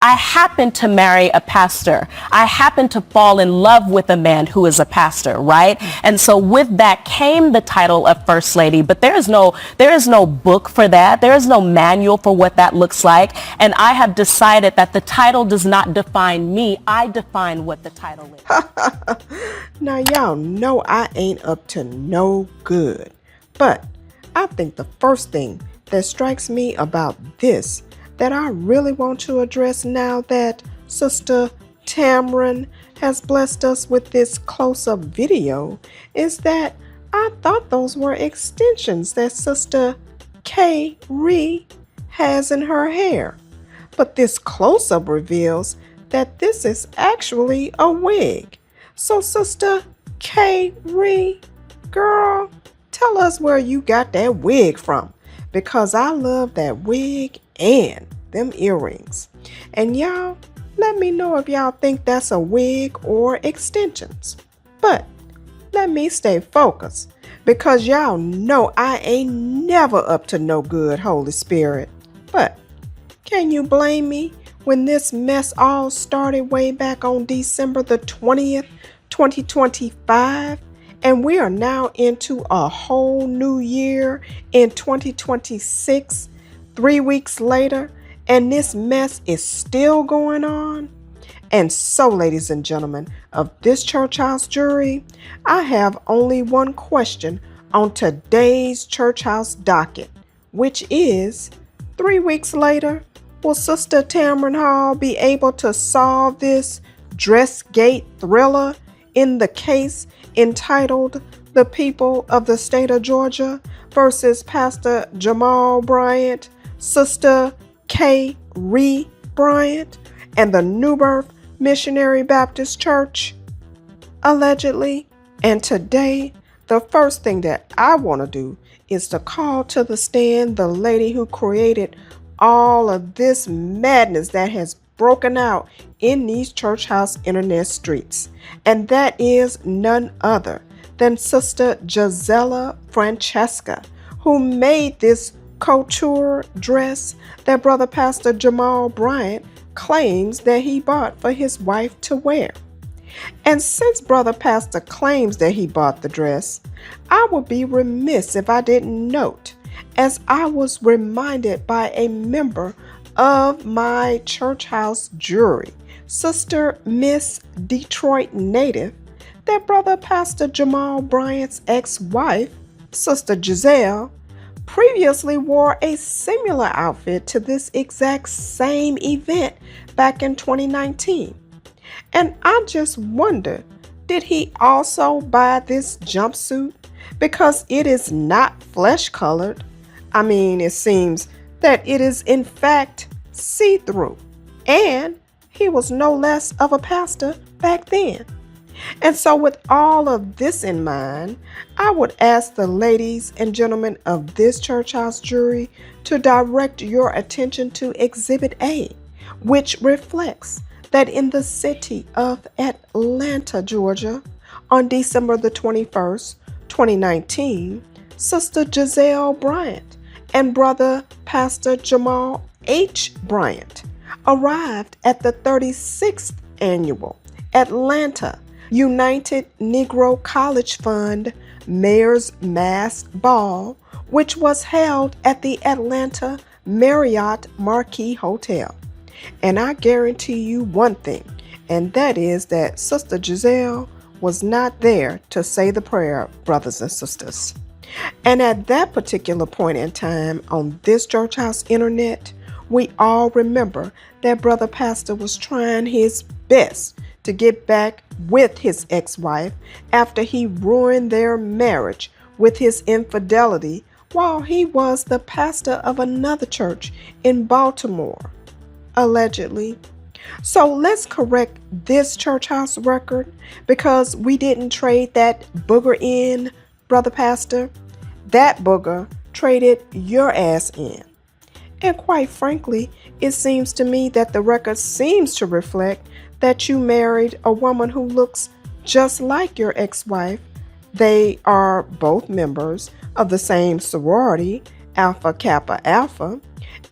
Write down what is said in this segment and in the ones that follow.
I happened to marry a pastor. I happened to fall in love with a man who is a pastor, right? And so with that came the title of First Lady, but there is no book for that. There is no manual for what that looks like. And I have decided that the title does not define me. I define what the title is. Now, y'all know I ain't up to no good. But I think the first thing that strikes me about this that I really want to address now that Sister Tamron has blessed us with this close-up video is that I thought those were extensions that Sister Karri has in her hair. But this close-up reveals that this is actually a wig. So Sister Karri, girl, tell us where you got that wig from, because I love that wig and them earrings. And y'all, let me know if y'all think that's a wig or extensions. But let me stay focused, because y'all know I ain't never up to no good, Holy Spirit. But can you blame me when this mess all started way back on December the 20th, 2025? And we are now into a whole new year in 2026, 3 weeks later, and this mess is still going on. And so, ladies and gentlemen of this church house jury, I have only one question on today's church house docket, which is, 3 weeks later, will Sister Tamron Hall be able to solve this Dressgate thriller in the case entitled The People of the State of Georgia versus Pastor Jamal Bryant, Sister Karri Bryant, and the New Birth Missionary Baptist Church, allegedly? And today, the first thing that I want to do is to call to the stand the lady who created all of this madness that has broken out in these church house internet streets. And that is none other than Sister Gisela Francesca, who made this couture dress that Brother Pastor Jamal Bryant claims that he bought for his wife to wear. And since Brother Pastor claims that he bought the dress, I would be remiss if I didn't note, as I was reminded by a member of my church house jury, Sister Miss Detroit native, that Brother Pastor Jamal Bryant's ex-wife, Sister Giselle, previously wore a similar outfit to this exact same event back in 2019. And I just wonder, did he also buy this jumpsuit because it is not flesh colored? I mean, it seems that it is in fact see-through, and he was no less of a pastor back then. And so with all of this in mind, I would ask the ladies and gentlemen of this church house jury to direct your attention to Exhibit A, which reflects that in the city of Atlanta, Georgia, on December the 21st, 2019, Sister Giselle Bryant and Brother Pastor Jamal H. Bryant arrived at the 36th annual Atlanta United Negro College Fund Mayor's Masked Ball, which was held at the Atlanta Marriott Marquis Hotel. And I guarantee you one thing, and that is that Sister Giselle was not there to say the prayer, brothers and sisters. And at that particular point in time on this church house internet, we all remember that Brother Pastor was trying his best to get back with his ex-wife after he ruined their marriage with his infidelity while he was the pastor of another church in Baltimore, allegedly. So let's correct this church house record, because we didn't trade that booger in, Brother Pastor. That booger traded your ass in. And quite frankly, it seems to me that the record seems to reflect that you married a woman who looks just like your ex-wife. They are both members of the same sorority, Alpha Kappa Alpha,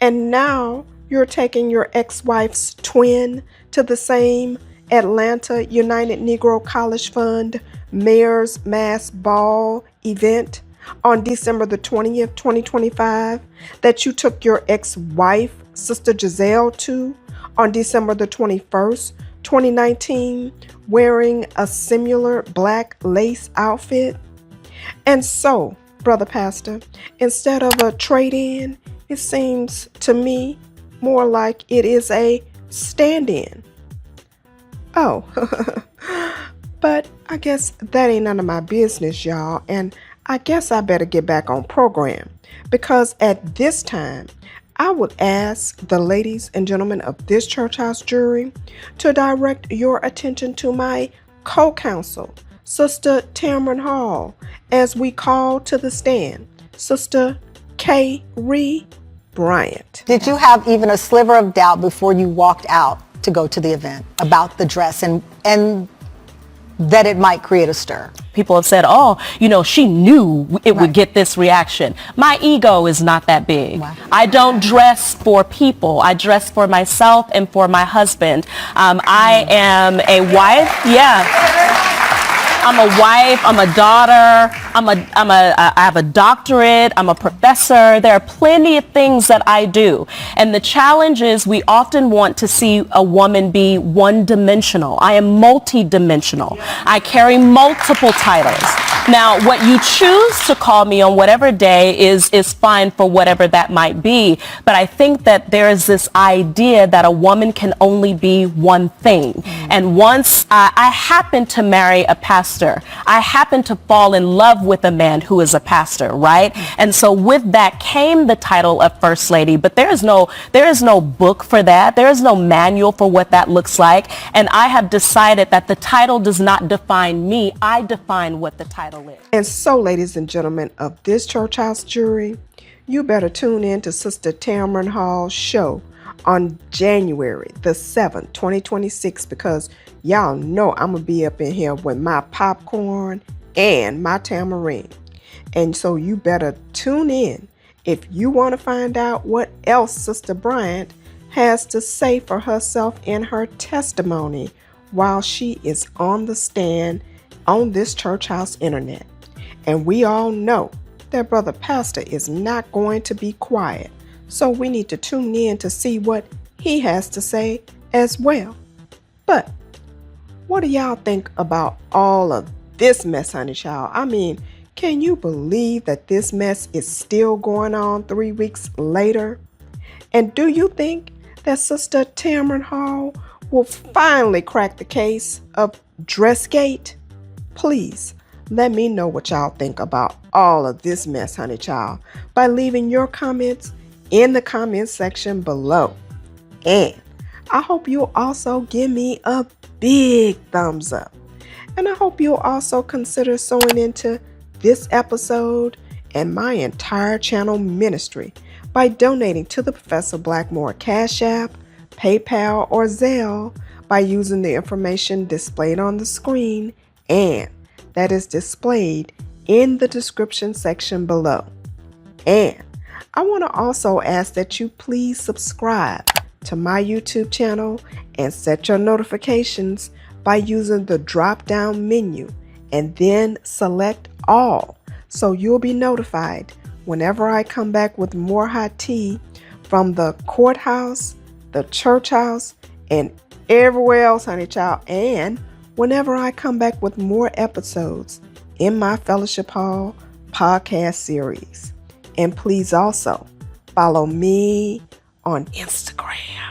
and now you're taking your ex-wife's twin to the same Atlanta United Negro College Fund Mayor's Mass Ball event on December the 20th, 2025, that you took your ex-wife, Sister Giselle, to on December the 21st, 2019, wearing a similar black lace outfit? And so, Brother Pastor, instead of a trade-in, it seems to me more like it is a stand-in. Oh, but I guess that ain't none of my business, y'all, and I guess I better get back on program, because at this time, I would ask the ladies and gentlemen of this church house jury to direct your attention to my co-counsel, Sister Tamron Hall, as we call to the stand, Sister Karri Bryant. Did you have even a sliver of doubt before you walked out to go to the event about the dress and that it might create a stir? People have said, oh, she knew it would get this reaction. My ego is not that big. Wow. I don't dress for people. I dress for myself and for my husband. I am a wife. Yeah. I'm a wife, I'm a daughter, I have a doctorate, I'm a professor. There are plenty of things that I do. And the challenge is we often want to see a woman be one-dimensional. I am multi-dimensional. I carry multiple titles. Now, what you choose to call me on whatever day is fine for whatever that might be. But I think that there is this idea that a woman can only be one thing. Mm-hmm. And once I happened to marry a pastor, I happened to fall in love with a man who is a pastor, right? Mm-hmm. And so with that came the title of First Lady. But there is no book for that. There is no manual for what that looks like. And I have decided that the title does not define me. I define what the title is. And so, ladies and gentlemen of this church house jury, you better tune in to Sister Tamron Hall's show on January the 7th, 2026, because y'all know I'm going to be up in here with my popcorn and my tamarind. And so you better tune in if you want to find out what else Sister Bryant has to say for herself in her testimony while she is on the stand on this church house internet. And we all know that Brother Pastor is not going to be quiet. So we need to tune in to see what he has to say as well. But what do y'all think about all of this mess, honey child? I mean, can you believe that this mess is still going on 3 weeks later? And do you think that Sister Tamron Hall will finally crack the case of Dressgate? Please let me know what y'all think about all of this mess, honey child, by leaving your comments in the comment section below. And I hope you'll also give me a big thumbs up. And I hope you'll also consider sewing into this episode and my entire channel ministry by donating to the Professor Blackmore Cash App, PayPal, or Zelle by using the information displayed on the screen and that is displayed in the description section below. And I want to also ask that you please subscribe to my YouTube channel and set your notifications by using the drop-down menu and then select all, so you'll be notified whenever I come back with more hot tea from the courthouse, the church house, and everywhere else, honey child, and whenever I come back with more episodes in my Fellowship Hall podcast series. And please also follow me on Instagram.